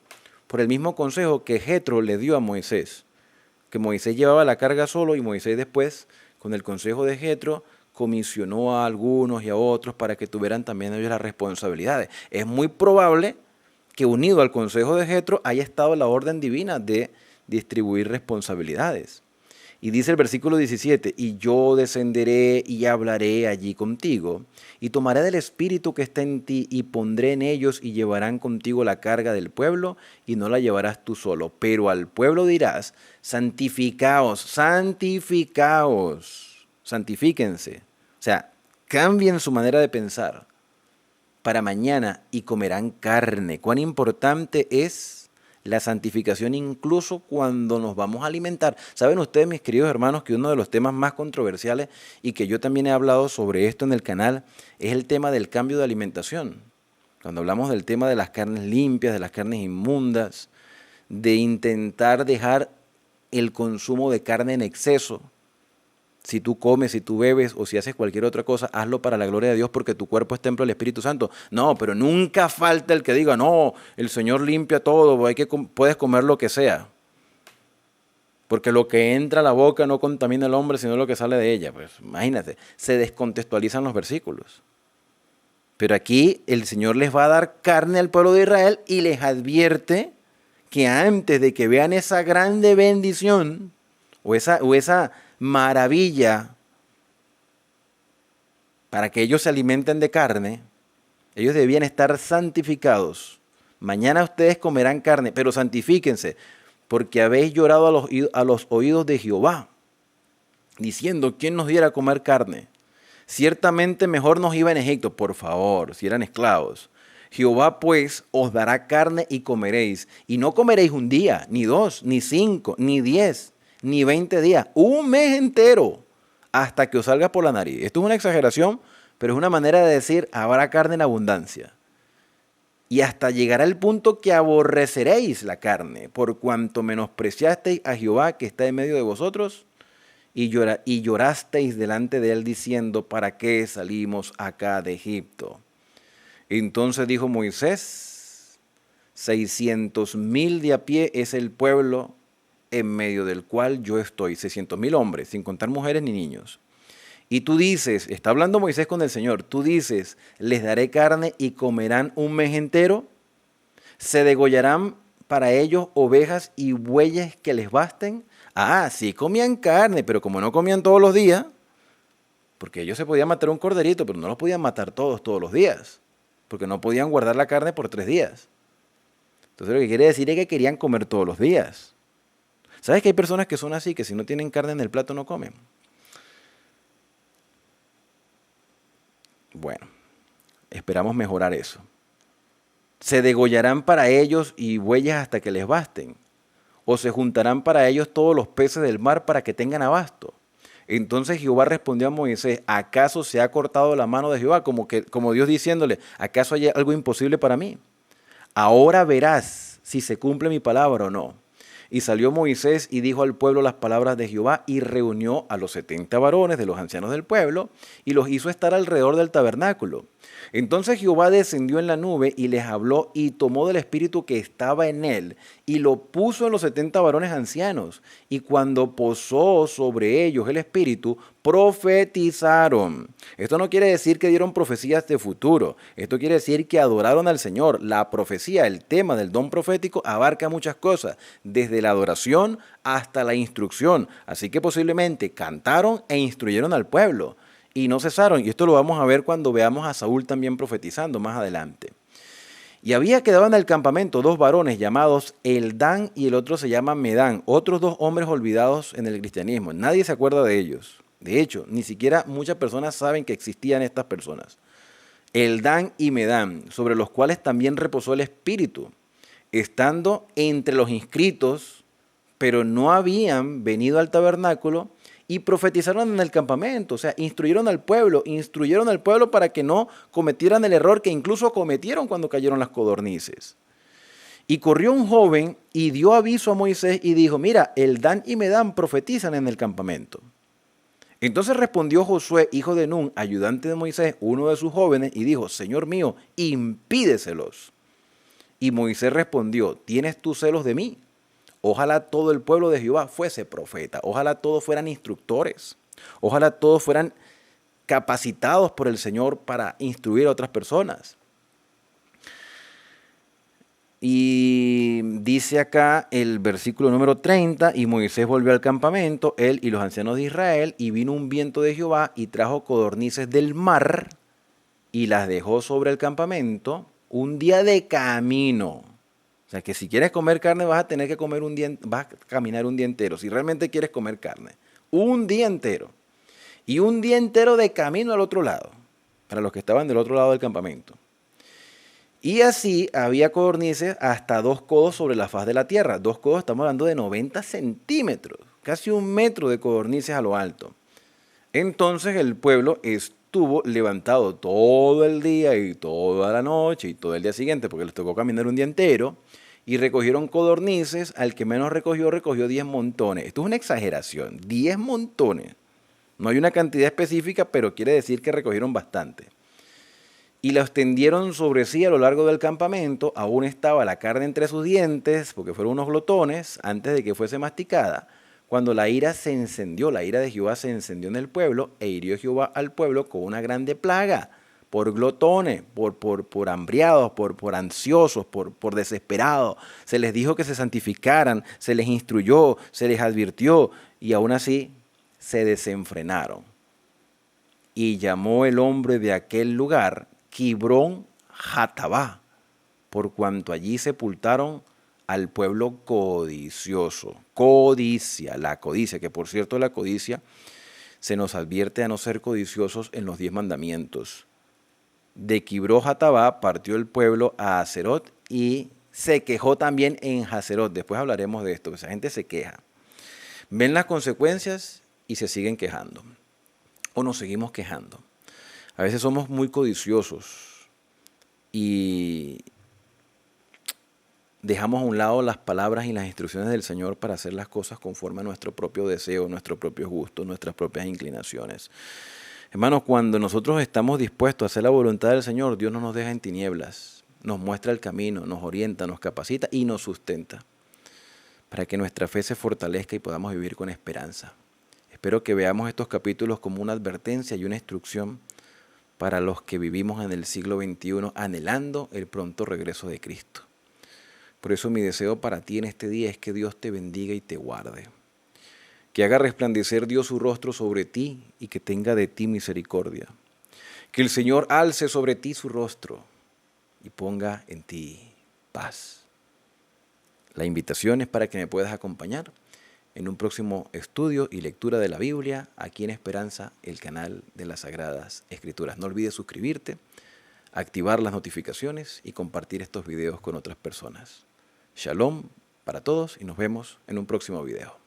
A: Por el mismo consejo que Jetro le dio a Moisés, que Moisés llevaba la carga solo, y Moisés después, con el consejo de Jetro, comisionó a algunos y a otros para que tuvieran también ellos las responsabilidades. Es muy probable que unido al consejo de Jetro haya estado la orden divina de distribuir responsabilidades. Y dice el versículo 17, y yo descenderé y hablaré allí contigo, y tomaré del espíritu que está en ti, y pondré en ellos, y llevarán contigo la carga del pueblo, y no la llevarás tú solo. Pero al pueblo dirás, santificaos, santificaos, santifíquense. O sea, cambien su manera de pensar para mañana y comerán carne. Cuán importante es la santificación incluso cuando nos vamos a alimentar. Saben ustedes, mis queridos hermanos, que uno de los temas más controversiales y que yo también he hablado sobre esto en el canal es el tema del cambio de alimentación. Cuando hablamos del tema de las carnes limpias, de las carnes inmundas, de intentar dejar el consumo de carne en exceso. Si tú comes, si tú bebes o si haces cualquier otra cosa, hazlo para la gloria de Dios porque tu cuerpo es templo del Espíritu Santo. No, pero nunca falta el que diga, no, el Señor limpia todo, puedes comer lo que sea. Porque lo que entra a la boca no contamina al hombre, sino lo que sale de ella. Pues imagínate, se descontextualizan los versículos. Pero aquí el Señor les va a dar carne al pueblo de Israel y les advierte que antes de que vean esa grande bendición o esa maravilla para que ellos se alimenten de carne, ellos debían estar santificados. Mañana ustedes comerán carne, pero santifíquense, porque habéis llorado a los oídos de Jehová, diciendo, ¿quién nos diera a comer carne? Ciertamente mejor nos iba en Egipto, por favor, si eran esclavos. Jehová pues os dará carne y comeréis, y no comeréis un día, ni 2, ni 5, ni 10, ni 20 días, un mes entero, hasta que os salga por la nariz. Esto es una exageración, pero es una manera de decir, habrá carne en abundancia. Y hasta llegará el punto que aborreceréis la carne, por cuanto menospreciasteis a Jehová que está en medio de vosotros, y llorasteis delante de él diciendo, ¿para qué salimos acá de Egipto? Entonces dijo Moisés, 600,000 de a pie es el pueblo en medio del cual yo estoy, 600,000 hombres, sin contar mujeres ni niños. Y tú dices, está hablando Moisés con el Señor, tú dices, les daré carne y comerán un mes entero, se degollarán para ellos ovejas y bueyes que les basten. Ah, sí comían carne, pero como no comían todos los días, porque ellos se podían matar un corderito, pero no los podían matar todos los días, porque no podían guardar la carne por 3 días. Entonces lo que quiere decir es que querían comer todos los días. ¿Sabes que hay personas que son así, que si no tienen carne en el plato no comen? Bueno, esperamos mejorar eso. Se degollarán para ellos y bueyes hasta que les basten, o se juntarán para ellos todos los peces del mar para que tengan abasto. Entonces Jehová respondió a Moisés, ¿acaso se ha cortado la mano de Jehová? Como Dios diciéndole, ¿acaso hay algo imposible para mí? Ahora verás si se cumple mi palabra o no. Y salió Moisés y dijo al pueblo las palabras de Jehová y reunió a los 70 varones de los ancianos del pueblo y los hizo estar alrededor del tabernáculo. Entonces Jehová descendió en la nube y les habló y tomó del espíritu que estaba en él y lo puso en los 70 varones ancianos. Y cuando posó sobre ellos el espíritu, profetizaron. Esto no quiere decir que dieron profecías de futuro. Esto quiere decir que adoraron al Señor. La profecía, el tema del don profético, abarca muchas cosas, desde la adoración hasta la instrucción. Así que posiblemente cantaron e instruyeron al pueblo. Y no cesaron, y esto lo vamos a ver cuando veamos a Saúl también profetizando más adelante. Y había quedado en el campamento 2 varones llamados Eldán y el otro se llama Medán, otros 2 hombres olvidados en el cristianismo. Nadie se acuerda de ellos. De hecho, ni siquiera muchas personas saben que existían estas personas. Eldán y Medán, sobre los cuales también reposó el Espíritu, estando entre los inscritos, pero no habían venido al tabernáculo, y profetizaron en el campamento, o sea, instruyeron al pueblo para que no cometieran el error que incluso cometieron cuando cayeron las codornices. Y corrió un joven y dio aviso a Moisés y dijo, mira, Eldán y Medán profetizan en el campamento. Entonces respondió Josué, hijo de Nun, ayudante de Moisés, uno de sus jóvenes, y dijo, Señor mío, impídeselos. Y Moisés respondió, ¿tienes tú celos de mí? Ojalá todo el pueblo de Jehová fuese profeta. Ojalá todos fueran instructores. Ojalá todos fueran capacitados por el Señor para instruir a otras personas. Y dice acá el versículo número 30, y Moisés volvió al campamento, él y los ancianos de Israel, y vino un viento de Jehová y trajo codornices del mar y las dejó sobre el campamento un día de camino. O sea, que si quieres comer carne vas a tener que comer vas a caminar un día entero. Si realmente quieres comer carne, un día entero. Y un día entero de camino al otro lado, para los que estaban del otro lado del campamento. Y así había codornices hasta 2 codos sobre la faz de la tierra. 2 codos, estamos hablando de 90 centímetros, casi 1 metro de codornices a lo alto. Entonces el pueblo estuvo levantado todo el día y toda la noche y todo el día siguiente, porque les tocó caminar un día entero, y recogieron codornices. Al que menos recogió 10 montones. Esto es una exageración, 10 montones. No hay una cantidad específica, pero quiere decir que recogieron bastante. Y los tendieron sobre sí a lo largo del campamento. Aún estaba la carne entre sus dientes, porque fueron unos glotones, antes de que fuese masticada. Cuando la ira se encendió, la ira de Jehová se encendió en el pueblo, e hirió Jehová al pueblo con una grande plaga, por glotones, por hambriados, por ansiosos, por desesperados. Se les dijo que se santificaran, se les instruyó, se les advirtió, y aún así se desenfrenaron. Y llamó el hombre de aquel lugar Kibrón Hatabá, por cuanto allí sepultaron al pueblo codicioso. Codicia, la codicia, que por cierto la codicia se nos advierte a no ser codiciosos en los 10 mandamientos. De Kibrón Hatabá partió el pueblo a Haserot y se quejó también en Haserot. Después hablaremos de esto, esa gente se queja. Ven las consecuencias y se siguen quejando. O nos seguimos quejando. A veces somos muy codiciosos y dejamos a un lado las palabras y las instrucciones del Señor para hacer las cosas conforme a nuestro propio deseo, nuestros propios gustos, nuestras propias inclinaciones. Hermanos, cuando nosotros estamos dispuestos a hacer la voluntad del Señor, Dios no nos deja en tinieblas, nos muestra el camino, nos orienta, nos capacita y nos sustenta para que nuestra fe se fortalezca y podamos vivir con esperanza. Espero que veamos estos capítulos como una advertencia y una instrucción para los que vivimos en el siglo XXI anhelando el pronto regreso de Cristo. Por eso mi deseo para ti en este día es que Dios te bendiga y te guarde. Que haga resplandecer Dios su rostro sobre ti y que tenga de ti misericordia. Que el Señor alce sobre ti su rostro y ponga en ti paz. La invitación es para que me puedas acompañar en un próximo estudio y lectura de la Biblia, aquí en Esperanza, el canal de las Sagradas Escrituras. No olvides suscribirte, activar las notificaciones y compartir estos videos con otras personas. Shalom para todos y nos vemos en un próximo video.